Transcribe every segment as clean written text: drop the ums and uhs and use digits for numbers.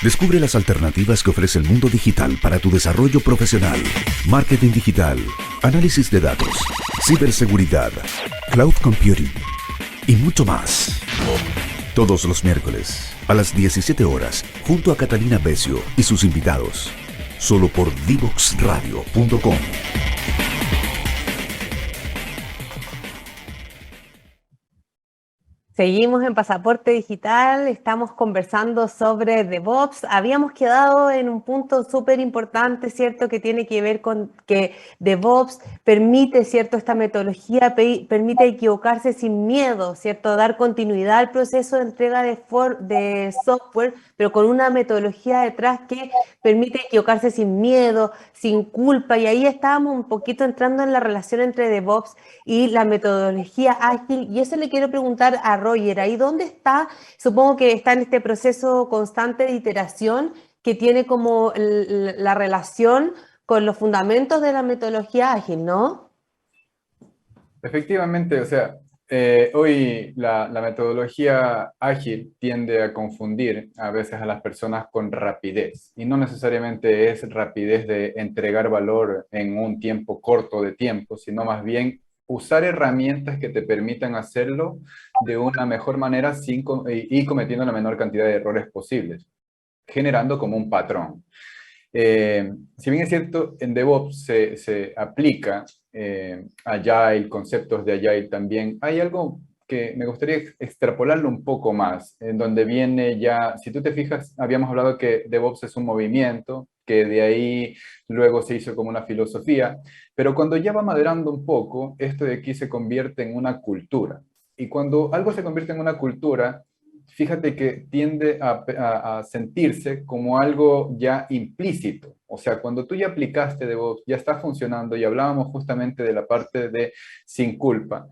Descubre las alternativas que ofrece el mundo digital para tu desarrollo profesional. Marketing digital, análisis de datos, ciberseguridad, cloud computing y mucho más. Todos los miércoles a las 17 horas, junto a Catalina Becio y sus invitados. Solo por divoxradio.com. Seguimos en Pasaporte Digital, estamos conversando sobre DevOps. Habíamos quedado en un punto súper importante, ¿cierto? Que tiene que ver con que DevOps permite, ¿cierto? Esta metodología permite equivocarse sin miedo, ¿cierto? Dar continuidad al proceso de entrega de software, pero con una metodología detrás que permite equivocarse sin miedo, sin culpa. Y ahí estábamos un poquito entrando en la relación entre DevOps y la metodología ágil. Y eso le quiero preguntar a Roger, ¿ahí dónde está? Supongo que está en este proceso constante de iteración que tiene como la relación con los fundamentos de la metodología ágil, ¿no? Efectivamente, o sea, hoy la metodología ágil tiende a confundir a veces a las personas con rapidez, y no necesariamente es rapidez de entregar valor en un tiempo corto de tiempo, sino más bien usar herramientas que te permitan hacerlo de una mejor manera y cometiendo la menor cantidad de errores posibles, generando como un patrón. Si bien es cierto, en DevOps se aplica Agile, conceptos de Agile también, hay algo que me gustaría extrapolarlo un poco más, en donde viene ya, si tú te fijas, habíamos hablado que DevOps es un movimiento, que de ahí luego se hizo como una filosofía, pero cuando ya va madurando un poco, esto de aquí se convierte en una cultura. Y cuando algo se convierte en una cultura, fíjate que tiende a sentirse como algo ya implícito. O sea, cuando tú ya aplicaste DevOps, ya está funcionando, y hablábamos justamente de la parte de sin culpa.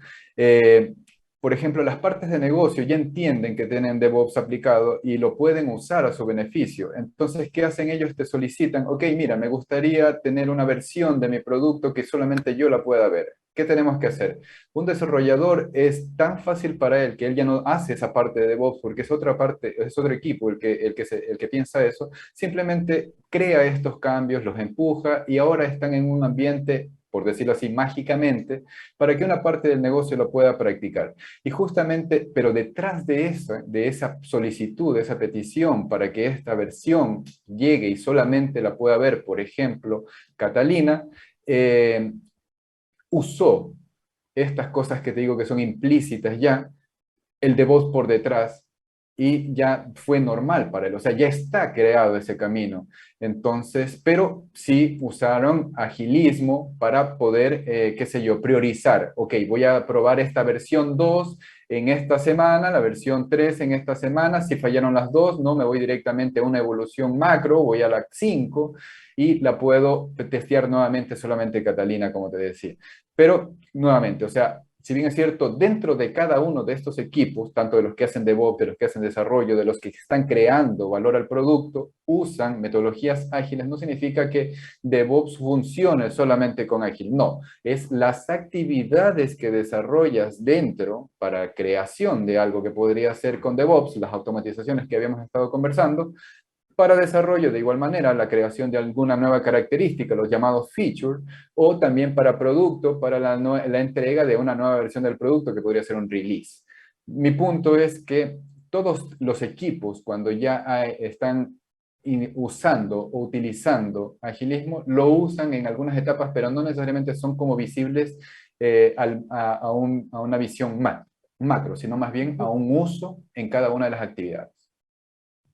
Por ejemplo, las partes de negocio ya entienden que tienen DevOps aplicado y lo pueden usar a su beneficio. Entonces, ¿qué hacen ellos? Te solicitan, ok, mira, me gustaría tener una versión de mi producto que solamente yo la pueda ver. ¿Qué tenemos que hacer? Un desarrollador es tan fácil para él que él ya no hace esa parte de DevOps porque es otra parte, es otro equipo el que piensa eso. Simplemente crea estos cambios, los empuja y ahora están en un ambiente, por decirlo así, mágicamente, para que una parte del negocio lo pueda practicar. Y justamente, pero detrás de esa solicitud, de esa petición para que esta versión llegue y solamente la pueda ver, por ejemplo, Catalina, usó estas cosas que te digo que son implícitas ya, el DevOps por detrás, y ya fue normal para él, o sea, ya está creado ese camino. Entonces, pero sí usaron agilismo para poder, qué sé yo, priorizar. Ok, voy a probar esta versión 2 en esta semana, la versión 3 en esta semana. Si fallaron las dos, no me voy directamente a una evolución macro, voy a la 5 y la puedo testear nuevamente solamente Catalina, como te decía. Pero, nuevamente, o sea, si bien es cierto, dentro de cada uno de estos equipos, tanto de los que hacen DevOps, de los que hacen desarrollo, de los que están creando valor al producto, usan metodologías ágiles, no significa que DevOps funcione solamente con ágil. No, es las actividades que desarrollas dentro para creación de algo que podría ser con DevOps, las automatizaciones que habíamos estado conversando, para desarrollo de igual manera, la creación de alguna nueva característica, los llamados features, o también para producto, para la entrega de una nueva versión del producto que podría ser un release. Mi punto es que todos los equipos, cuando ya están usando o utilizando agilismo, lo usan en algunas etapas, pero no necesariamente son como visibles a una visión macro, sino más bien a un uso en cada una de las actividades.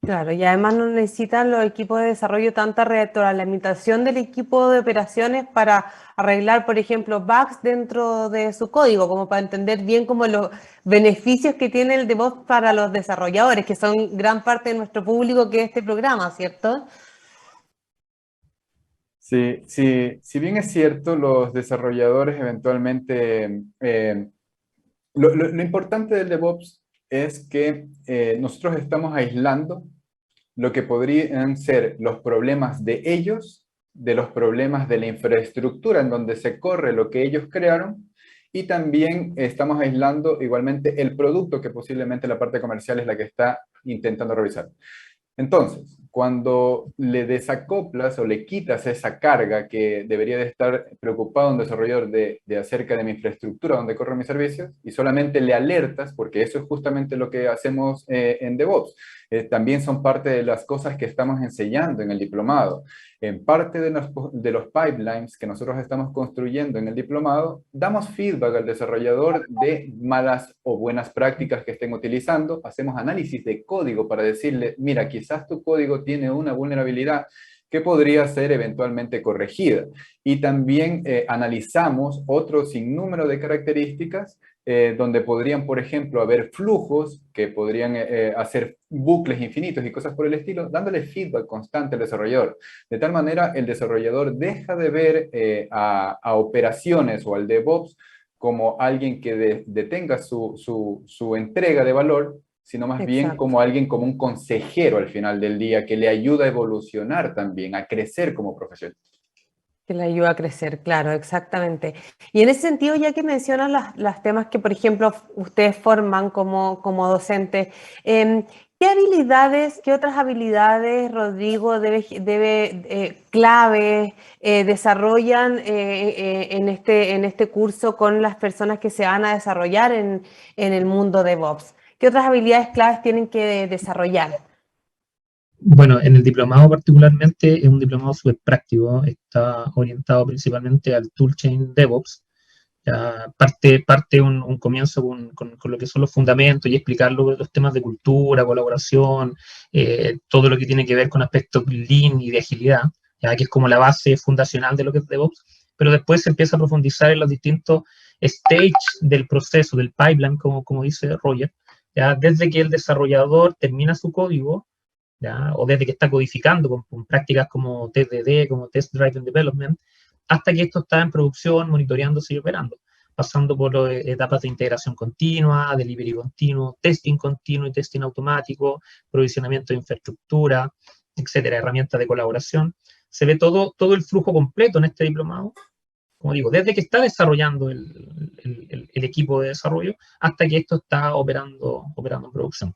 Claro, y además no necesitan los equipos de desarrollo tanta retroalimentación del equipo de operaciones para arreglar, por ejemplo, bugs dentro de su código, como para entender bien como los beneficios que tiene el DevOps para los desarrolladores, que son gran parte de nuestro público que es este programa, ¿cierto? Sí, sí, si bien es cierto, los desarrolladores eventualmente, lo importante del DevOps es que nosotros estamos aislando lo que podrían ser los problemas de ellos, de los problemas de la infraestructura en donde se corre lo que ellos crearon, y también estamos aislando igualmente el producto que posiblemente la parte comercial es la que está intentando revisar. Entonces, cuando le desacoplas o le quitas esa carga que debería de estar preocupado un desarrollador de acerca de mi infraestructura donde corren mis servicios y solamente le alertas, porque eso es justamente lo que hacemos en DevOps. También son parte de las cosas que estamos enseñando en el diplomado. En parte de los pipelines que nosotros estamos construyendo en el diplomado, damos feedback al desarrollador de malas o buenas prácticas que estén utilizando, hacemos análisis de código para decirle, mira, quizás tu código tiene una vulnerabilidad que podría ser eventualmente corregida. Y también analizamos otro sinnúmero de características donde podrían, por ejemplo, haber flujos que podrían hacer bucles infinitos y cosas por el estilo, dándole feedback constante al desarrollador. De tal manera, el desarrollador deja de ver a operaciones o al DevOps como alguien que detenga su entrega de valor, sino más bien como alguien, como un consejero al final del día, que le ayuda a evolucionar también, a crecer como profesional. Que le ayuda a crecer, claro, exactamente. Y en ese sentido, ya que mencionas los temas que, por ejemplo, ustedes forman como docentes, ¿qué habilidades, qué otras habilidades, Rodrigo, claves desarrollan en este curso con las personas que se van a desarrollar en el mundo de DevOps? ¿Qué otras habilidades claves tienen que desarrollar? Bueno, en el diplomado particularmente es un diplomado súper práctico, está orientado principalmente al toolchain DevOps. Ya parte un comienzo con lo que son los fundamentos y explicar los temas de cultura, colaboración, todo lo que tiene que ver con aspectos lean y de agilidad, ya que es como la base fundacional de lo que es DevOps, pero después se empieza a profundizar en los distintos stages del proceso, del pipeline, como dice Roger, ya desde que el desarrollador termina su código, ¿ya? O desde que está codificando con prácticas como TDD, como Test Driven Development, hasta que esto está en producción, monitoreándose y operando, pasando por etapas de integración continua, delivery continuo, testing y automático, provisionamiento de infraestructura, etcétera, herramientas de colaboración. Se ve todo el flujo completo en este diplomado, como digo, desde que está desarrollando el equipo de desarrollo hasta que esto está operando en producción.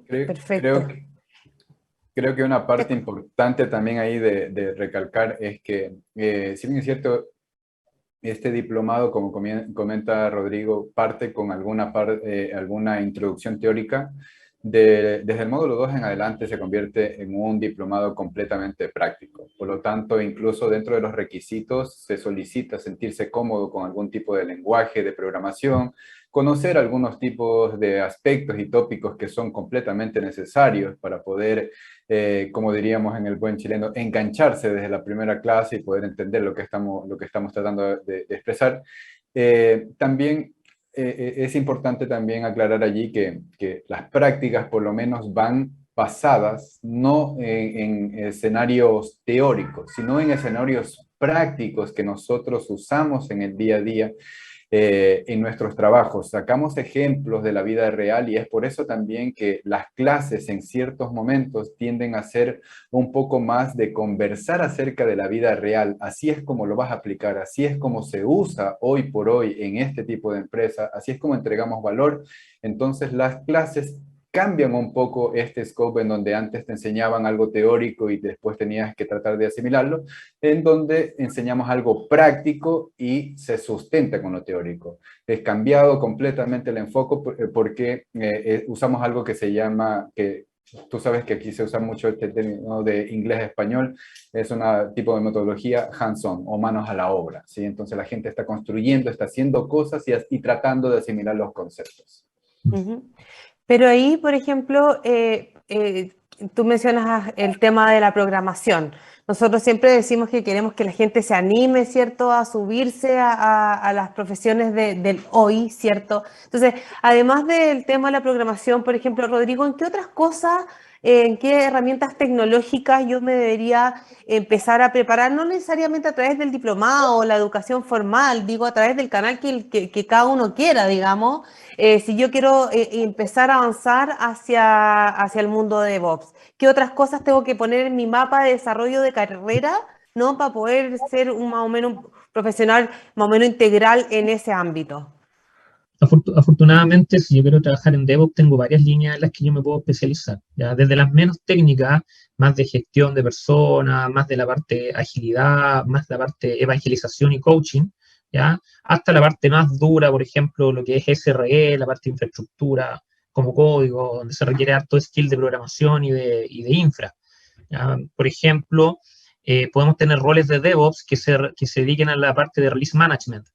Perfecto. Creo que una parte importante también ahí de recalcar es que, si bien es cierto, este diplomado, como comenta Rodrigo, parte con alguna introducción teórica, desde el módulo 2 en adelante se convierte en un diplomado completamente práctico. Por lo tanto, incluso dentro de los requisitos se solicita sentirse cómodo con algún tipo de lenguaje de programación, conocer algunos tipos de aspectos y tópicos que son completamente necesarios para poder, como diríamos en el buen chileno, engancharse desde la primera clase y poder entender lo que estamos tratando de expresar. También es importante también aclarar allí que las prácticas por lo menos van basadas no en escenarios teóricos, sino en escenarios prácticos que nosotros usamos en el día a día en nuestros trabajos. Sacamos ejemplos de la vida real y es por eso también que las clases en ciertos momentos tienden a ser un poco más de conversar acerca de la vida real. Así es como lo vas a aplicar, así es como se usa hoy por hoy en este tipo de empresa, así es como entregamos valor. Entonces las clases cambian un poco este scope en donde antes te enseñaban algo teórico y después tenías que tratar de asimilarlo, en donde enseñamos algo práctico y se sustenta con lo teórico. Es cambiado completamente el enfoque porque usamos algo que se llama, que tú sabes que aquí se usa mucho este término de inglés a español, es un tipo de metodología hands-on o manos a la obra, ¿sí? Entonces la gente está construyendo, está haciendo cosas y tratando de asimilar los conceptos. Pero ahí, por ejemplo, tú mencionas el tema de la programación. Nosotros siempre decimos que queremos que la gente se anime, ¿cierto?, a subirse a las profesiones del hoy, ¿cierto? Entonces, además del tema de la programación, por ejemplo, Rodrigo, ¿en qué otras cosas, en qué herramientas tecnológicas yo me debería empezar a preparar? No necesariamente a través del diplomado o la educación formal, digo, a través del canal que cada uno quiera, digamos. Si yo quiero empezar a avanzar hacia el mundo de DevOps, ¿qué otras cosas tengo que poner en mi mapa de desarrollo de carrera, ¿no?, para poder ser más o menos un profesional más o menos integral en ese ámbito? Afortunadamente, si yo quiero trabajar en DevOps, tengo varias líneas en las que yo me puedo especializar, ¿ya? Desde las menos técnicas, más de gestión de personas, más de la parte agilidad, más de la parte evangelización y coaching, ¿ya? Hasta la parte más dura, por ejemplo, lo que es SRE, la parte de infraestructura como código, donde se requiere harto skill de programación y de infra, ¿ya? Por ejemplo, podemos tener roles de DevOps que se dediquen a la parte de release management,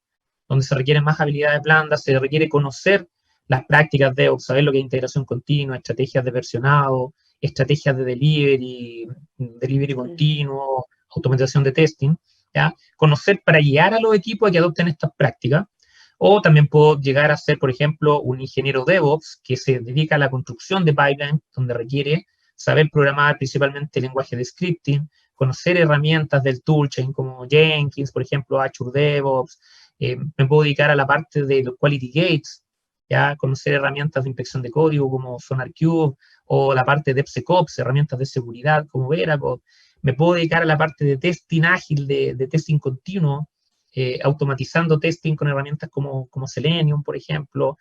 donde se requieren más habilidades blandas, se requiere conocer las prácticas de saber lo que es integración continua, estrategias de versionado, estrategias de delivery continuo, automatización de testing, ¿ya? Conocer para guiar a los equipos a que adopten estas prácticas. O también puedo llegar a ser, por ejemplo, un ingeniero DevOps que se dedica a la construcción de pipelines, donde requiere saber programar principalmente lenguaje de scripting, conocer herramientas del toolchain como Jenkins, por ejemplo, Azure DevOps. Me puedo dedicar a la parte de los quality gates, ya conocer herramientas de inspección de código como SonarQube, o la parte de DevSecOps, herramientas de seguridad como Veracode. Me puedo dedicar a la parte de testing ágil, de testing continuo, automatizando testing con herramientas como Selenium, por ejemplo,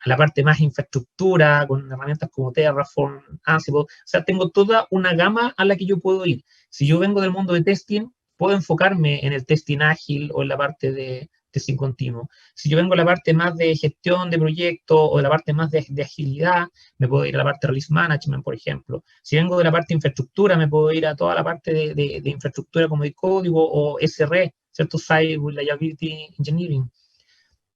a la parte más infraestructura, con herramientas como Terraform, Ansible. O sea, tengo toda una gama a la que yo puedo ir. Si yo vengo del mundo de testing, puedo enfocarme en el testing ágil o en la parte de testing continuo. Si yo vengo a la parte más de gestión de proyectos o de la parte más de agilidad, me puedo ir a la parte de release management, por ejemplo. Si vengo de la parte de infraestructura, me puedo ir a toda la parte de infraestructura como de código o SRE, ¿cierto? Site Reliability Engineering.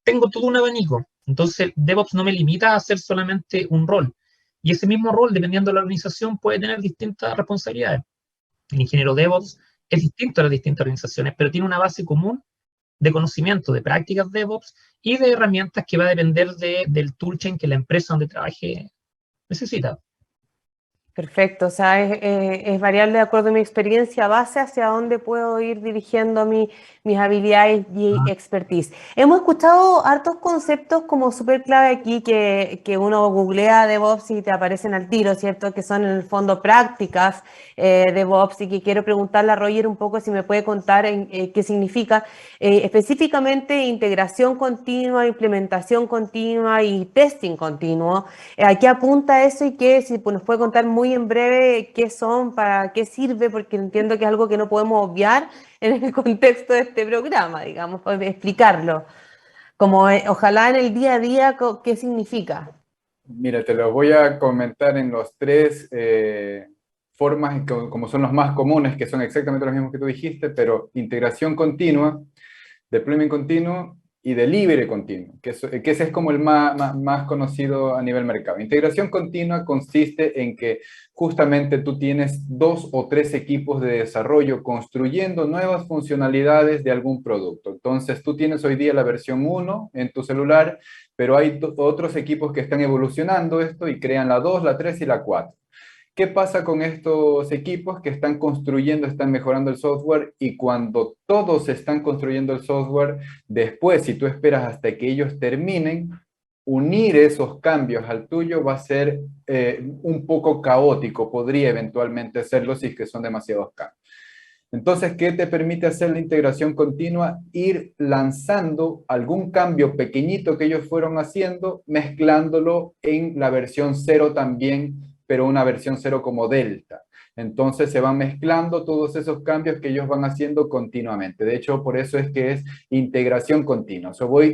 Tengo todo un abanico. Entonces, DevOps no me limita a hacer solamente un rol. Y ese mismo rol, dependiendo de la organización, puede tener distintas responsabilidades. El ingeniero DevOps es distinto a las distintas organizaciones, pero tiene una base común de conocimiento, de prácticas DevOps y de herramientas que va a depender del toolchain que la empresa donde trabaje necesita. Perfecto, o sea, es variable de acuerdo a mi experiencia base hacia dónde puedo ir dirigiendo mis habilidades y expertise. Hemos escuchado hartos conceptos como súper clave aquí que uno googlea DevOps y te aparecen al tiro, ¿cierto? Que son en el fondo prácticas DevOps y que quiero preguntarle a Roger un poco si me puede contar qué significa específicamente integración continua, implementación continua y testing continuo. ¿A qué apunta eso y qué, si nos puede contar muy en breve qué son, para qué sirve? Porque entiendo que es algo que no podemos obviar en el contexto de este programa, digamos, explicarlo. Como ojalá en el día a día, ¿qué significa? Mira, te lo voy a comentar en los tres formas, como son los más comunes, que son exactamente los mismos que tú dijiste, pero integración continua, deployment continuo y delivery continuo, que ese es como el más conocido a nivel mercado. Integración continua consiste en que justamente tú tienes 2 o 3 equipos de desarrollo construyendo nuevas funcionalidades de algún producto. Entonces tú tienes hoy día la versión 1 en tu celular, pero hay otros equipos que están evolucionando esto y crean la 2, la 3 y la 4. ¿Qué pasa con estos equipos que están construyendo, están mejorando el software? Y cuando todos están construyendo el software, después, si tú esperas hasta que ellos terminen, unir esos cambios al tuyo va a ser un poco caótico, podría eventualmente serlo si es que son demasiados cambios. Entonces, ¿qué te permite hacer la integración continua? Ir lanzando algún cambio pequeñito que ellos fueron haciendo, mezclándolo en la versión 0 también, pero una versión 0 como delta. Entonces se van mezclando todos esos cambios que ellos van haciendo continuamente. De hecho, por eso es que es integración continua.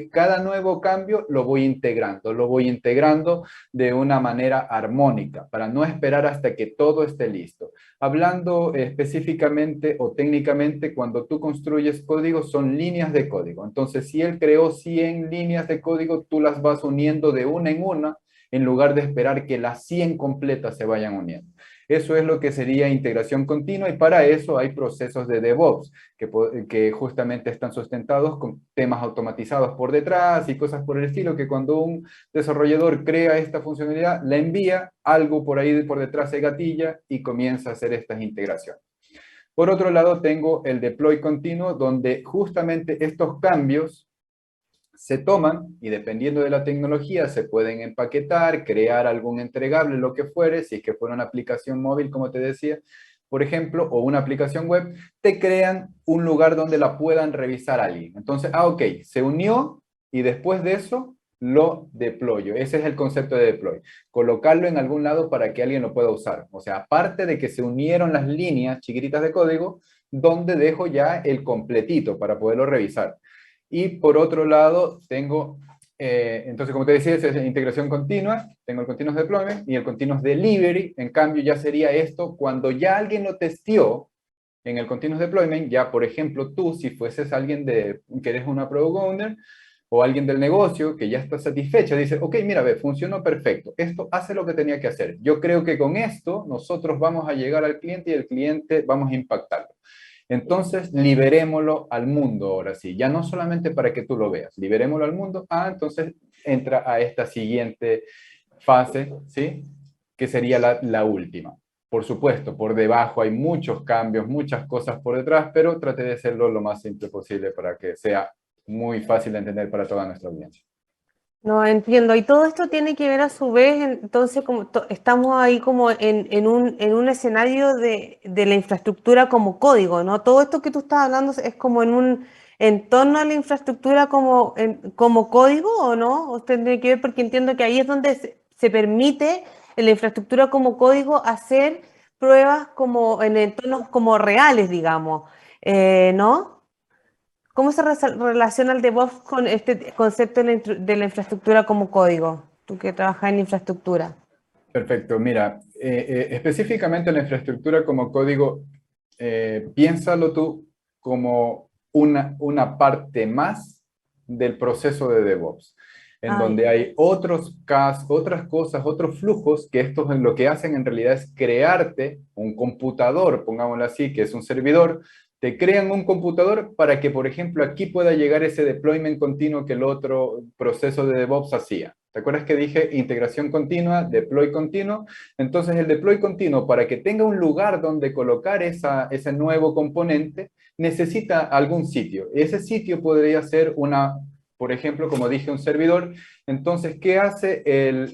Cada nuevo cambio lo voy integrando de una manera armónica, para no esperar hasta que todo esté listo. Hablando específicamente o técnicamente, cuando tú construyes código, son líneas de código. Entonces, si él creó 100 líneas de código, tú las vas uniendo de una en lugar de esperar que las 100 completas se vayan uniendo. Eso es lo que sería integración continua, y para eso hay procesos de DevOps que justamente están sustentados con temas automatizados por detrás y cosas por el estilo, que cuando un desarrollador crea esta funcionalidad, la envía, algo por ahí por detrás se gatilla y comienza a hacer estas integraciones. Por otro lado, tengo el deploy continuo, donde justamente estos cambios se toman y dependiendo de la tecnología se pueden empaquetar, crear algún entregable, lo que fuere. Si es que fuera una aplicación móvil, como te decía, por ejemplo, o una aplicación web, te crean un lugar donde la puedan revisar alguien. Entonces, ok, se unió y después de eso lo deployo. Ese es el concepto de deploy. Colocarlo en algún lado para que alguien lo pueda usar. O sea, aparte de que se unieron las líneas chiquititas de código, donde dejo ya el completito para poderlo revisar. Y por otro lado, tengo, entonces como te decía, es integración continua, tengo el continuous deployment y el continuous delivery. En cambio, ya sería esto cuando ya alguien lo testeó en el continuous deployment. Ya, por ejemplo, tú, si fueses alguien que eres una product owner, o alguien del negocio que ya está satisfecha, dice, ok, mira, ve, funcionó perfecto, esto hace lo que tenía que hacer. Yo creo que con esto nosotros vamos a llegar al cliente y el cliente vamos a impactarlo. Entonces, liberémoslo al mundo ahora sí, ya no solamente para que tú lo veas, liberémoslo al mundo. Entonces entra a esta siguiente fase, ¿sí? Que sería la última. Por supuesto, por debajo hay muchos cambios, muchas cosas por detrás, pero traté de hacerlo lo más simple posible para que sea muy fácil de entender para toda nuestra audiencia. No entiendo. Y todo esto tiene que ver a su vez, entonces, como estamos ahí como en un escenario de la infraestructura como código, ¿no? Todo esto que tú estás hablando es como en torno a la infraestructura como código, ¿o no? ¿O tendría que ver? Porque entiendo que ahí es donde se permite en la infraestructura como código hacer pruebas como en entornos como reales, digamos, ¿no? ¿Cómo se relaciona el DevOps con este concepto de la infraestructura como código? Tú que trabajas en infraestructura. Perfecto, mira, específicamente la infraestructura como código, piénsalo tú como una parte más del proceso de DevOps, en donde Ya. hay otras cosas, otros flujos, que estos lo que hacen en realidad es crearte un computador, pongámoslo así, que es un servidor. Te crean un computador para que, por ejemplo, aquí pueda llegar ese deployment continuo que el otro proceso de DevOps hacía. ¿Te acuerdas que dije integración continua, deploy continuo? Entonces el deploy continuo, para que tenga un lugar donde colocar ese nuevo componente, necesita algún sitio. Ese sitio podría ser por ejemplo, como dije, un servidor. Entonces, ¿qué hace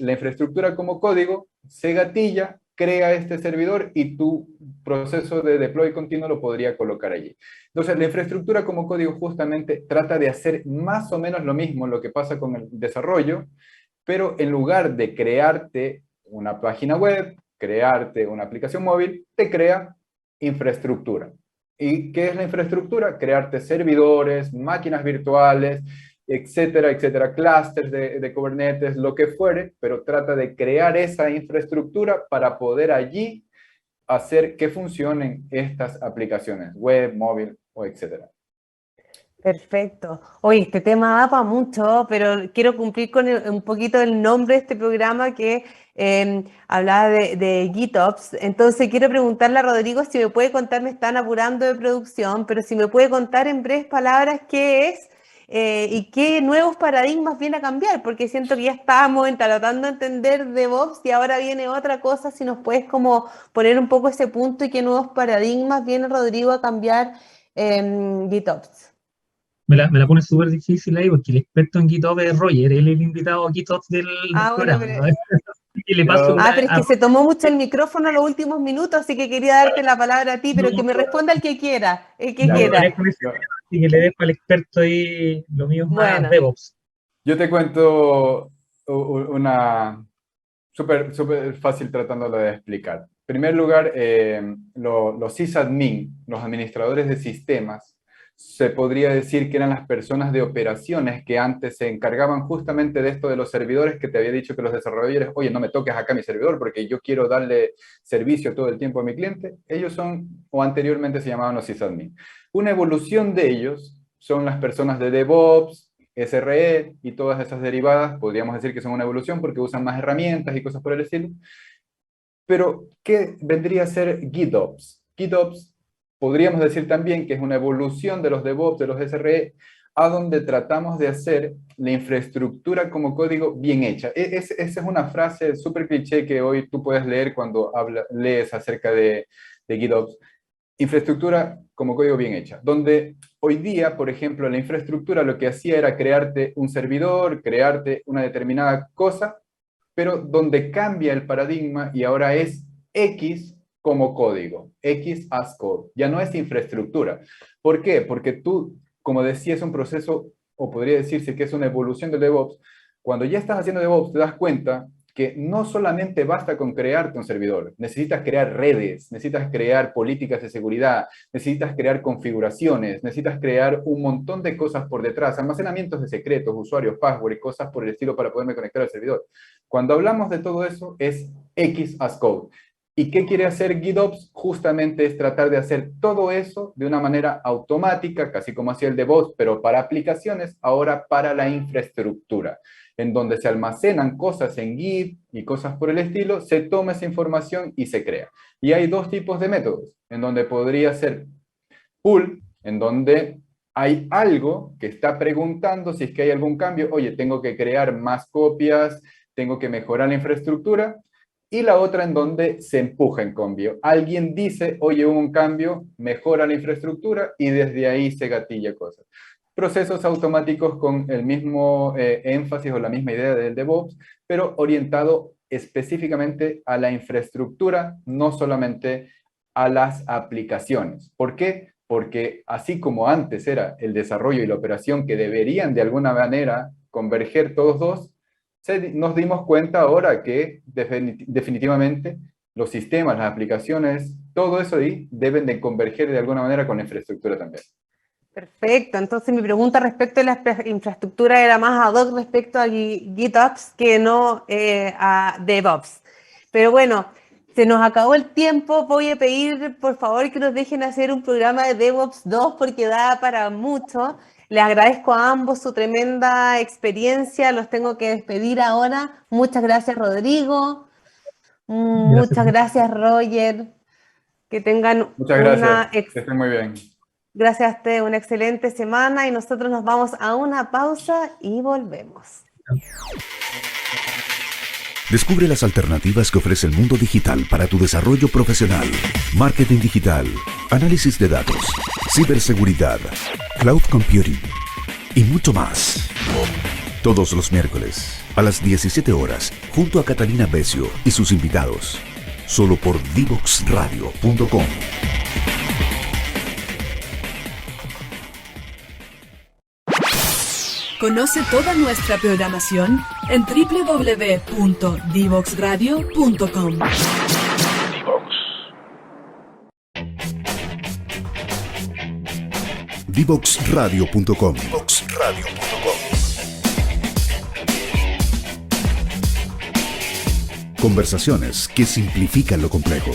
la infraestructura como código? Se gatilla, crea este servidor y tu proceso de deploy continuo lo podría colocar allí. Entonces, la infraestructura como código justamente trata de hacer más o menos lo mismo, lo que pasa con el desarrollo, pero en lugar de crearte una página web, crearte una aplicación móvil, te crea infraestructura. ¿Y qué es la infraestructura? Crearte servidores, máquinas virtuales, etcétera, etcétera, clústeres de Kubernetes, lo que fuere, pero trata de crear esa infraestructura para poder allí hacer que funcionen estas aplicaciones, web, móvil o etcétera. Perfecto. Oye, este tema da para mucho, pero quiero cumplir con un poquito el nombre de este programa que hablaba de GitOps. Entonces quiero preguntarle a Rodrigo si me puede contar, me están apurando de producción, pero si me puede contar en breves palabras qué es y qué nuevos paradigmas viene a cambiar, porque siento que ya estábamos tratando de entender DevOps y ahora viene otra cosa. Si nos puedes como poner un poco ese punto y qué nuevos paradigmas viene Rodrigo a cambiar en GitOps. Me la pone súper difícil ahí porque el experto en GitOps es Roger, él es el invitado a GitOps del Bueno, programa. pero... ¿No? Y le paso pero es a que se tomó mucho el micrófono en los últimos minutos, así que quería darte la palabra a ti, pero que me responda el que quiera, el que no me quiera. con ese tema, así que le dejo al experto ahí, lo mío es más Bueno, DevOps. Yo te cuento una súper fácil tratándolo de explicar. En primer lugar, los sysadmin, los administradores de sistemas, se podría decir que eran las personas de operaciones que antes se encargaban justamente de esto de los servidores, que te había dicho que los desarrolladores, oye, no me toques acá mi servidor porque yo quiero darle servicio todo el tiempo a mi cliente. Ellos son, o anteriormente se llamaban los sysadmin. Una evolución de ellos son las personas de DevOps, SRE y todas esas derivadas. Podríamos decir que son una evolución porque usan más herramientas y cosas por el estilo. Pero, ¿qué vendría a ser GitOps? GitOps podríamos decir también que es una evolución de los DevOps, de los SRE, a donde tratamos de hacer la infraestructura como código bien hecha. Esa es una frase súper cliché que hoy tú puedes leer cuando lees acerca de GitOps. Infraestructura como código bien hecha, donde hoy día, por ejemplo, la infraestructura lo que hacía era crearte un servidor, crearte una determinada cosa, pero donde cambia el paradigma y ahora es X como código, X as code, ya no es infraestructura. ¿Por qué? Porque tú, como decía, es un proceso, o podría decirse que es una evolución del DevOps. Cuando ya estás haciendo DevOps, te das cuenta que no solamente basta con crearte un servidor, necesitas crear redes, necesitas crear políticas de seguridad, necesitas crear configuraciones, necesitas crear un montón de cosas por detrás, almacenamientos de secretos, usuarios, password y cosas por el estilo para poderme conectar al servidor. Cuando hablamos de todo eso, es X as code. ¿Y qué quiere hacer GitOps? Justamente es tratar de hacer todo eso de una manera automática, casi como hacía el DevOps, pero para aplicaciones, ahora para la infraestructura, en donde se almacenan cosas en Git y cosas por el estilo, se toma esa información y se crea. Y hay dos tipos de métodos, en donde podría ser pull, en donde hay algo que está preguntando si es que hay algún cambio, oye, tengo que crear más copias, tengo que mejorar la infraestructura, y la otra en donde se empuja en cambio. Alguien dice, oye, hubo un cambio, mejora la infraestructura, y desde ahí se gatilla cosas. Procesos automáticos con el mismo énfasis o la misma idea del DevOps, pero orientado específicamente a la infraestructura, no solamente a las aplicaciones. ¿Por qué? Porque así como antes era el desarrollo y la operación que deberían de alguna manera converger todos dos, nos dimos cuenta ahora que definitivamente los sistemas, las aplicaciones, todo eso ahí deben de converger de alguna manera con la infraestructura también. Perfecto, entonces mi pregunta respecto a la infraestructura era más ad hoc respecto a GitOps que no a DevOps. Pero bueno, se nos acabó el tiempo, voy a pedir por favor que nos dejen hacer un programa de DevOps 2 porque da para mucho. Les agradezco a ambos su tremenda experiencia, los tengo que despedir ahora. Muchas gracias, Rodrigo. Muchas gracias, Roger. Que tengan muchas gracias, que estén muy bien. Gracias a ustedes, una excelente semana y nosotros nos vamos a una pausa y volvemos. Descubre las alternativas que ofrece el mundo digital para tu desarrollo profesional. Marketing digital, análisis de datos, ciberseguridad, cloud computing y mucho más. Todos los miércoles a las 17 horas junto a Catalina Becio y sus invitados. Solo por divoxradio.com. Conoce toda nuestra programación en www.divoxradio.com. Divoxradio.com. Conversaciones que simplifican lo complejo.